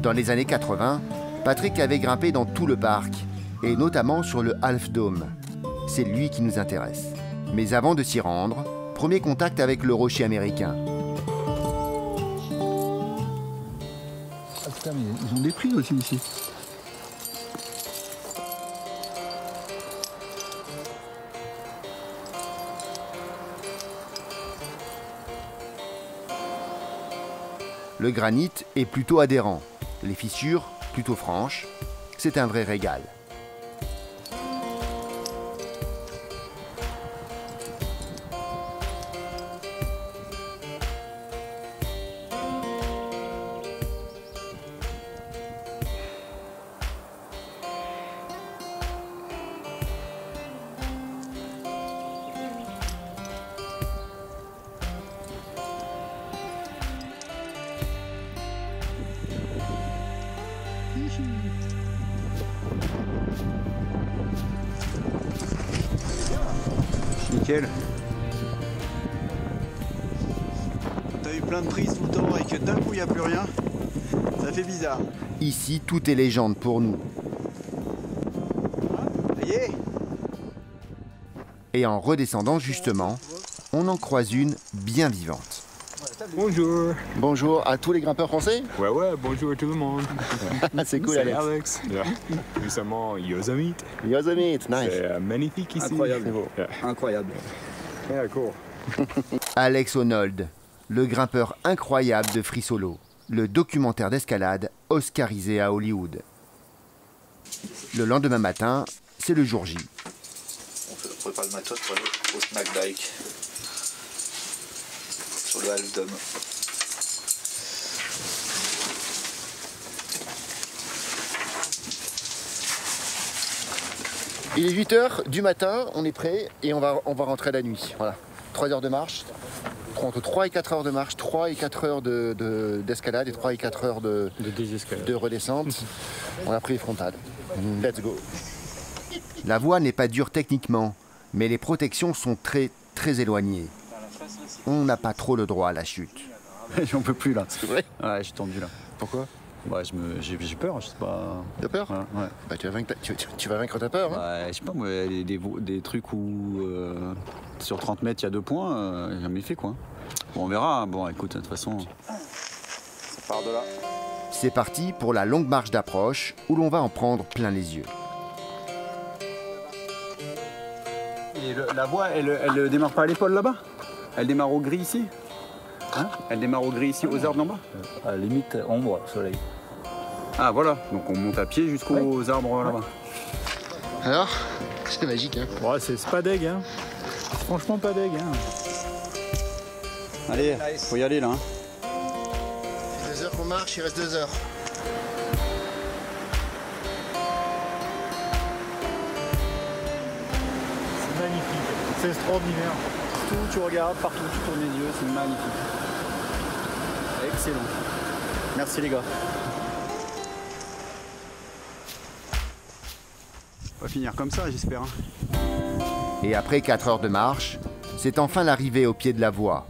Dans les années 80, Patrick avait grimpé dans tout le parc, et notamment sur le Half Dome. C'est lui qui nous intéresse. Mais avant de s'y rendre, premier contact avec le rocher américain. Ah putain, mais ils ont des prix aussi ici. Le granit est plutôt adhérent, les fissures plutôt franches. C'est un vrai régal. Nickel. T'as eu plein de prises tout le temps et que d'un coup il n'y a plus rien, ça fait bizarre. Ici, tout est légende pour nous. Ça y est. Et en redescendant justement, on en croise une bien vivante. Bonjour. Bonjour à tous les grimpeurs français. Ouais, bonjour à tout le monde. C'est cool, C'est Alex. Nous sommes en Yosemite. Yosemite, nice. C'est magnifique ici. Incroyable. Yeah. Incroyable. Yeah, cool. Alex Honnold, le grimpeur incroyable de Free Solo, le documentaire d'escalade oscarisé à Hollywood. Le lendemain matin, c'est le jour J. On prépare le matos pour aller au snack bike. Sur le Half Dome. Il est 8h du matin, on est prêt et on va rentrer la nuit. Voilà. 3 heures de marche. entre 3 et 4 heures de marche, 3 et 4 heures d'escalade et 3 et 4 heures de redescente. On a pris les frontales. Let's go. La voie n'est pas dure techniquement, mais les protections sont très éloignées. On n'a pas trop le droit à la chute. J'en peux plus là. C'est vrai? Ouais, j'ai tendu là. Pourquoi? Bah, j'ai peur, je sais pas. T'as peur? Ouais. Bah, tu vas vaincre ta peur. Hein. Ouais, je sais pas, moi, des trucs où sur 30 mètres il y a 2 points, j'ai jamais fait quoi. Bon, on verra. Bon, écoute, de toute façon. Ça part de là. C'est parti pour la longue marche d'approche où l'on va en prendre plein les yeux. Et la voie, elle démarre pas à l'épaule là-bas? Elle démarre au gris ici? Hein? Elle démarre au gris ici, aux arbres d'en bas? À la limite, ombre, soleil. Ah voilà, donc on monte à pied jusqu'aux arbres là-bas. Alors, c'est magique, hein? Ouais, c'est pas deg, hein. Franchement pas deg, hein. Allez, faut y aller là. Hein. Ça fait 2 heures qu'on marche, il reste 2 heures. C'est magnifique, c'est extraordinaire. Partout où tu regardes, partout où tu tournes les yeux, c'est magnifique. Excellent. Merci les gars. On va finir comme ça, j'espère. Hein. Et après 4 heures de marche, c'est enfin l'arrivée au pied de la voie.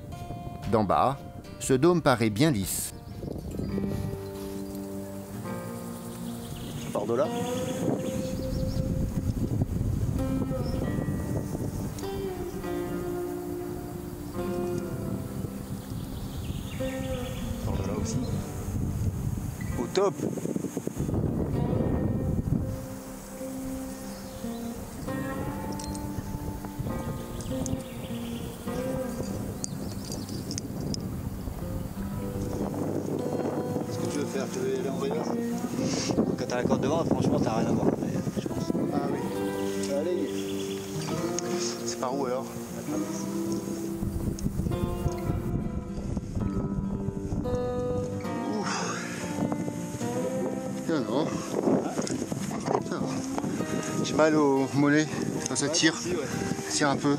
D'en bas, ce dôme paraît bien lisse. Ça part de là. Ça part de là aussi. Au top. Tu veux aller en voyage? Quand t'as la corde devant, franchement, t'as rien à voir, je pense. Ah oui. Allez. C'est par où alors? Ouf. Non. Ça va. J'ai mal au mollet, ça tire. Ça tire un peu.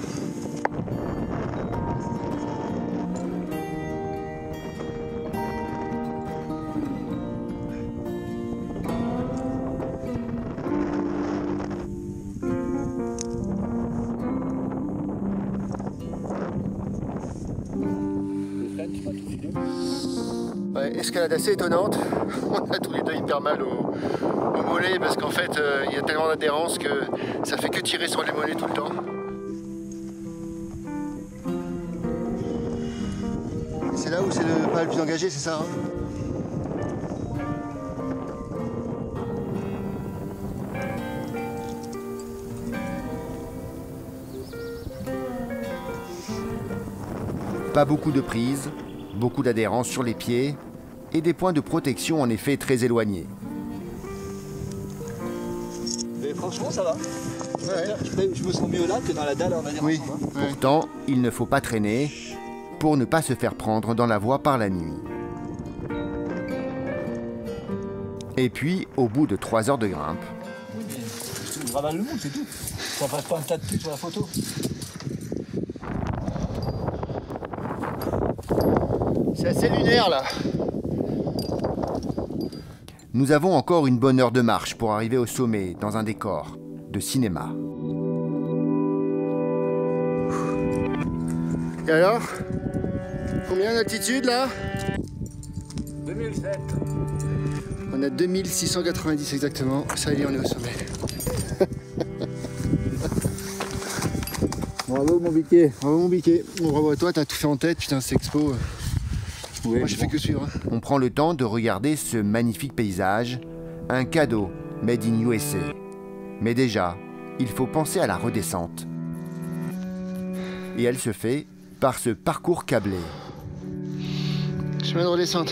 Ouais, escalade assez étonnante. On a tous les deux hyper mal au mollet parce qu'en fait il y a tellement d'adhérence que ça fait que tirer sur les mollets tout le temps. C'est là où c'est le pas le plus engagé, c'est ça hein? Pas beaucoup de prise, beaucoup d'adhérence sur les pieds et des points de protection en effet très éloignés. Mais franchement, ça va. Ouais. Je me sens mieux là que dans la dalle en adhérence. Oui. Pourtant, il ne faut pas traîner pour ne pas se faire prendre dans la voie par la nuit. Et puis, au bout de 3 heures de grimpe, Tu ravales le mou, c'est tout. Ça passe pas un tas de trucs sur la photo. C'est assez lunaire là. nous avons encore une bonne heure de marche pour arriver au sommet dans un décor de cinéma. Et alors? Combien d'altitude là? 2007. On a 2690 exactement. Ça y est, on est au sommet. Bravo mon biquet. Bravo mon biquet. Bon, bravo à toi, t'as tout fait en tête, putain, cette expo. Oui, moi j'ai fait que suivre. Hein. On prend le temps de regarder ce magnifique paysage, un cadeau made in USA. Mais déjà, il faut penser à la redescente. Et elle se fait par ce parcours câblé. Chemin de redescente.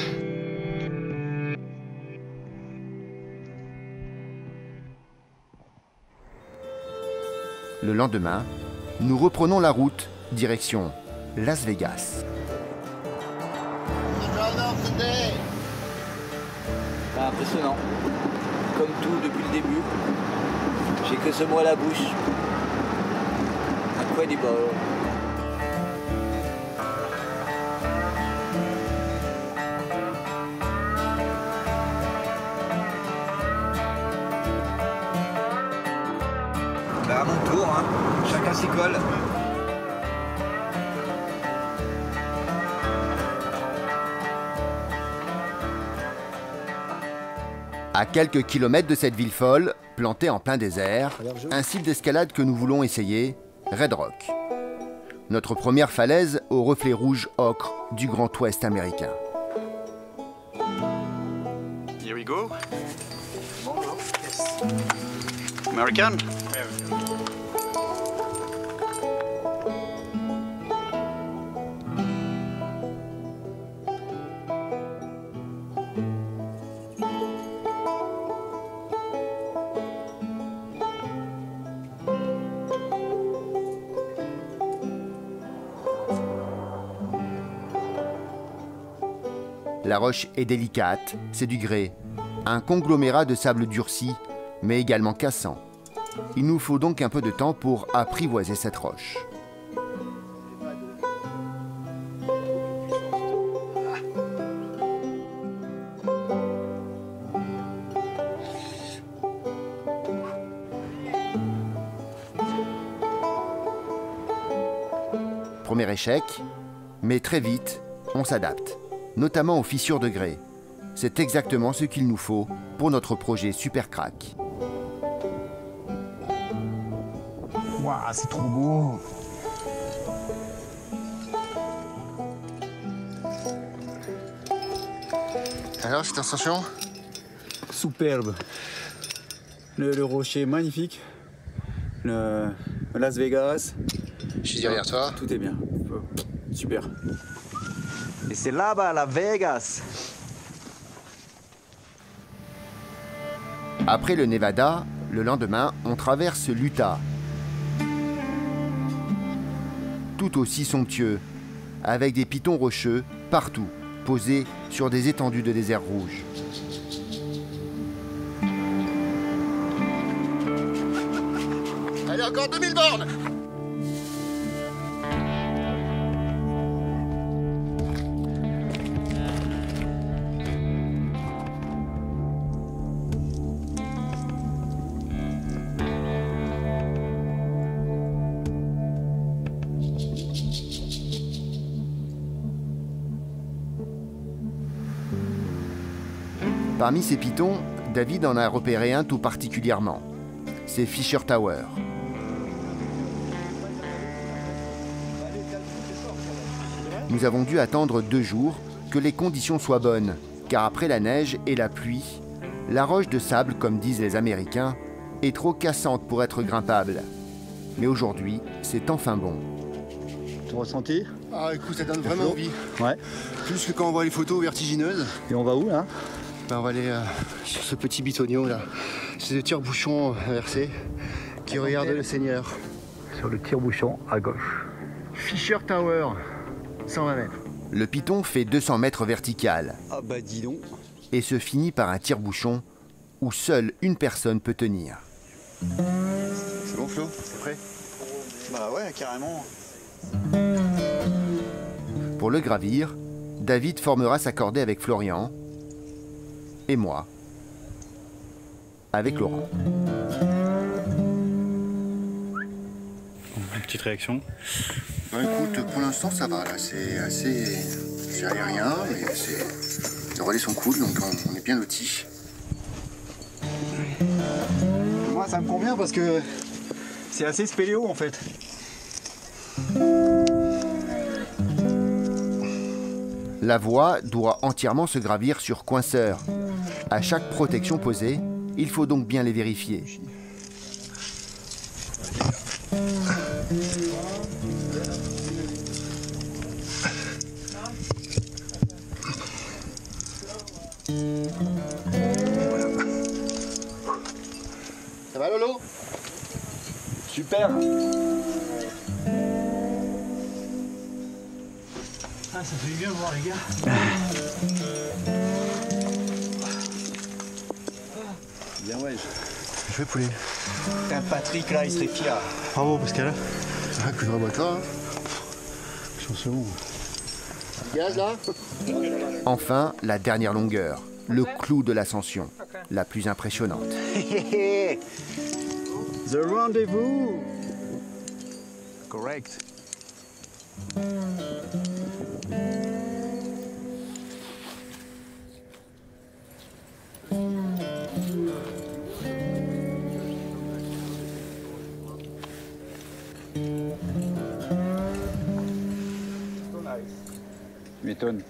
Le lendemain, nous reprenons la route, direction Las Vegas. Bah, impressionnant. Comme tout depuis le début. J'ai que ce mot à la bouche. Incredible. hein. Chacun s'y colle. À quelques kilomètres de cette ville folle, plantée en plein désert, un site d'escalade que nous voulons essayer, Red Rock. Notre première falaise au reflet rouge ocre du Grand Ouest américain. Here we go. American. La roche est délicate, c'est du grès, un conglomérat de sable durci, mais également cassant. Il nous faut donc un peu de temps pour apprivoiser cette roche. Premier échec, mais très vite, on s'adapte, notamment aux fissures de grès. C'est exactement ce qu'il nous faut pour notre projet Super Crack. Waouh, c'est trop beau. Alors, cette ascension? Superbe. Le rocher est magnifique. Le Las Vegas. Je suis derrière toi. Tout est bien. Super. Et c'est là-bas, la Vegas. Après le Nevada, le lendemain, on traverse l'Utah. Tout aussi somptueux, avec des pitons rocheux partout, posés sur des étendues de désert rouge. Allez, encore 2000 bornes! Parmi ces pitons, David en a repéré un tout particulièrement. C'est Fisher Tower. Nous avons dû attendre 2 jours que les conditions soient bonnes, car après la neige et la pluie, la roche de sable, comme disent les Américains, est trop cassante pour être grimpable. Mais aujourd'hui, c'est enfin bon. Ton ressenti? Ah écoute, ça donne vraiment envie. Ouais. Plus que quand on voit les photos vertigineuses. Et on va où là? Ben, on va aller sur ce petit bitonio là. C'est le tire-bouchon inversé qui regarde le Seigneur. Sur le tire-bouchon à gauche. Fisher Tower, 120 mètres. Le piton fait 200 mètres vertical. Ah bah dis donc. Et se finit par un tire-bouchon où seule une personne peut tenir. C'est bon Flo? C'est prêt? Bah ouais, carrément. Pour le gravir, David formera sa cordée avec Florian et moi avec Laurent. Une petite réaction? Bah écoute, pour l'instant ça va là, c'est assez... C'est aérien, mais les relais sont cool, donc on est bien lotis. Moi ça me convient parce que c'est assez spéléo en fait. La voie doit entièrement se gravir sur coinceur. À chaque protection posée, il faut donc bien les vérifier. Ça va Lolo? Super. Ah, ça fait bien voir les gars. Bien ouais. Je vais poulet. Putain, Patrick là, il serait fier. Bravo Pascal. Ah, coup de rabot toi. Chanceux. Gaz là. Enfin, la dernière longueur, le clou de l'ascension, la plus impressionnante. The rendezvous Correct. Tu m'étonnes.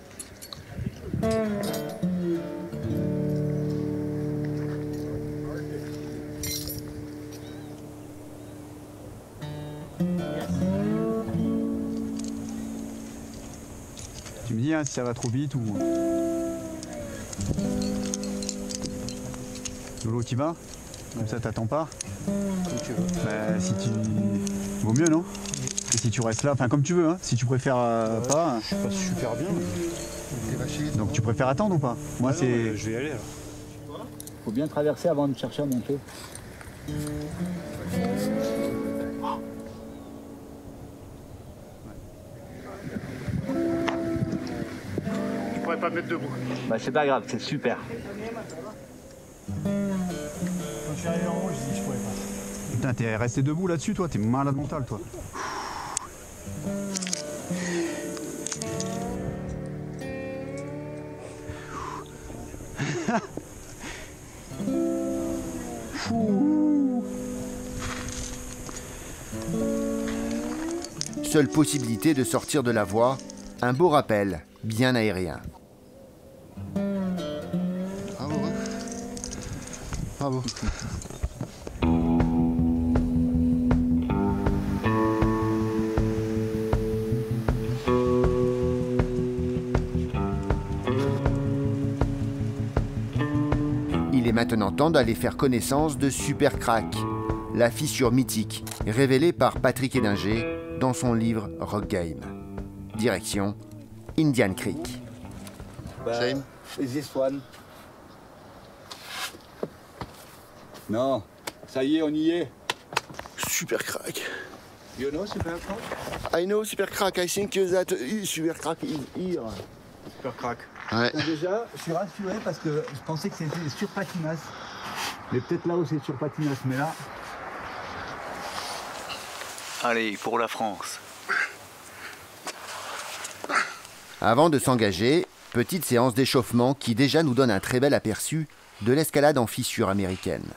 Tu me dis hein, si ça va trop vite ou... Lolo, t'y vas? Comme ça t'attends pas? Comme tu veux. Bah, si tu... Vaut mieux, non? Et si tu restes là, enfin comme tu veux, hein. Si tu préfères pas... Je passe super bien. Donc tu préfères attendre ou pas? Moi c'est... Je vais y aller là. Faut bien traverser avant de chercher à monter. Je pourrais pas me mettre debout. Bah c'est pas grave, c'est super. Quand je suis arrivé en haut, je dis je pourrais pas. Putain, t'es resté debout là-dessus, toi? T'es malade mental, toi. Seule possibilité de sortir de la voie, un beau rappel, bien aérien. Bravo, hein. Bravo. Il est maintenant temps d'aller faire connaissance de Super Crack, la fissure mythique révélée par Patrick Hédinger dans son livre Rock Game. Direction Indian Creek. Shame. This one. Non, ça y est, on y est. Super Crack. You know Super Crack? I know Super Crack. I think that Super Crack is here. Super Crack. Ouais. Déjà, je suis rassuré parce que je pensais que c'était sur Patinas. Mais peut-être là où c'est sur Patinas, mais là... Allez, pour la France. Avant de s'engager, petite séance d'échauffement qui déjà nous donne un très bel aperçu de l'escalade en fissure américaine.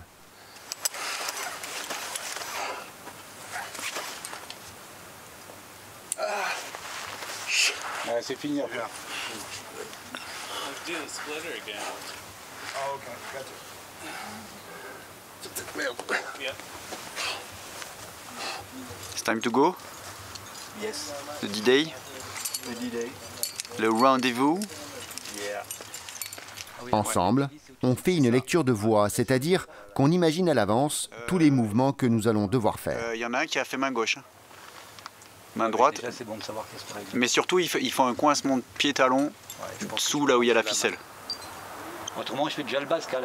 Ouais, c'est fini après. It's time to go? Yes. The D-Day? The D-Day. Le rendez-vous? Yeah. Ensemble, on fait une lecture de voie, c'est-à-dire qu'on imagine à l'avance tous les mouvements que nous allons devoir faire. Il y en a un qui a fait main gauche. Main droite. Déjà, c'est bon de savoir qu'est-ce qu'on a. Mais surtout, il faut un coincement de pied-talon sous là où il y a la ficelle. Autrement, je fais déjà le basque là.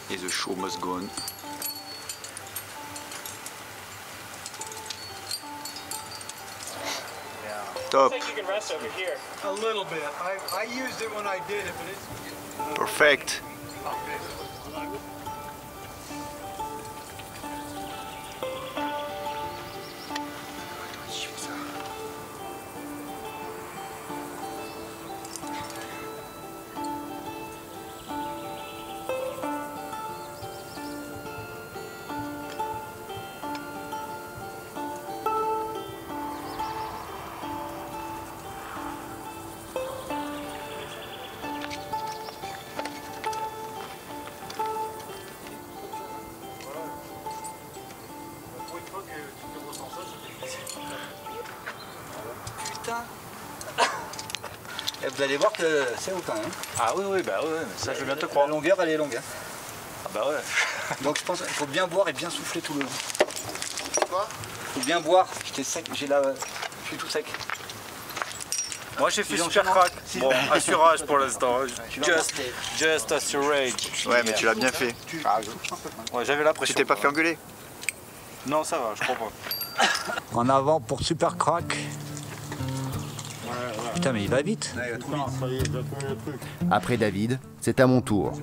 Et the show must go on. Top. A little bit. I used it when I did it, but it's... Perfect. Et vous allez voir que c'est hautain. Hein. Ah oui, bah ouais, ça je veux bien te croire. La longueur, elle est longue. Hein. Ah bah ouais. Donc je pense qu'il faut bien boire et bien souffler tout le long. Quoi? Il faut bien boire. J'étais sec, je suis tout sec. Moi j'ai fait Super Crack. Bon, assurage pour l'instant. Just assurage. Ouais, mais tu l'as bien fait. Ouais, j'avais l'impression. Tu t'es pas fait engueuler? Non, ça va, je crois pas. En avant pour Super Crack. Putain, mais il va vite. Après David, c'est à mon tour.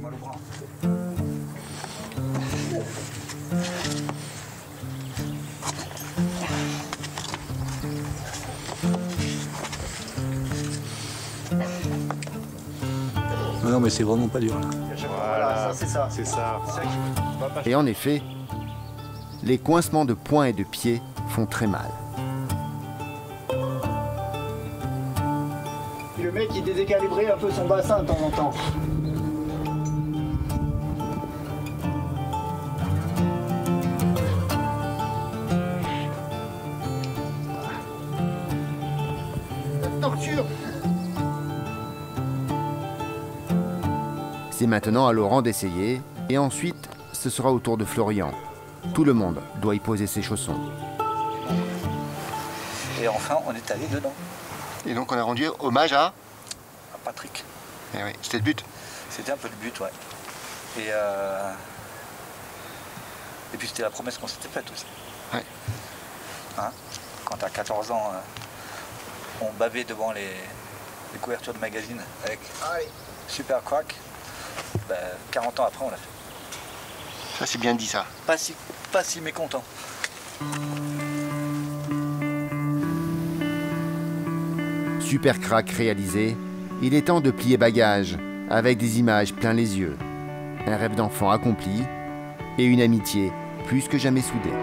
Non, mais c'est vraiment pas dur là. Voilà, c'est ça. C'est ça. Et en effet, les coincements de poings et de pieds font très mal. Et le mec il déséquilibrait un peu son bassin de temps en temps. Torture. C'est maintenant à Laurent d'essayer, et ensuite, ce sera au tour de Florian. Tout le monde doit y poser ses chaussons. Et enfin, on est allé dedans. Et donc on a rendu hommage à Patrick. Eh oui, c'était le but. C'était un peu le but, ouais. Et puis c'était la promesse qu'on s'était faite aussi. Ouais. Hein, quand à 14 ans, on bavait devant les couvertures de magazines avec Super Crack, 40 ans après on l'a fait. Ça c'est bien dit ça. Pas si mécontent. Super crack réalisé, il est temps de plier bagages, avec des images plein les yeux. Un rêve d'enfant accompli, et une amitié plus que jamais soudée.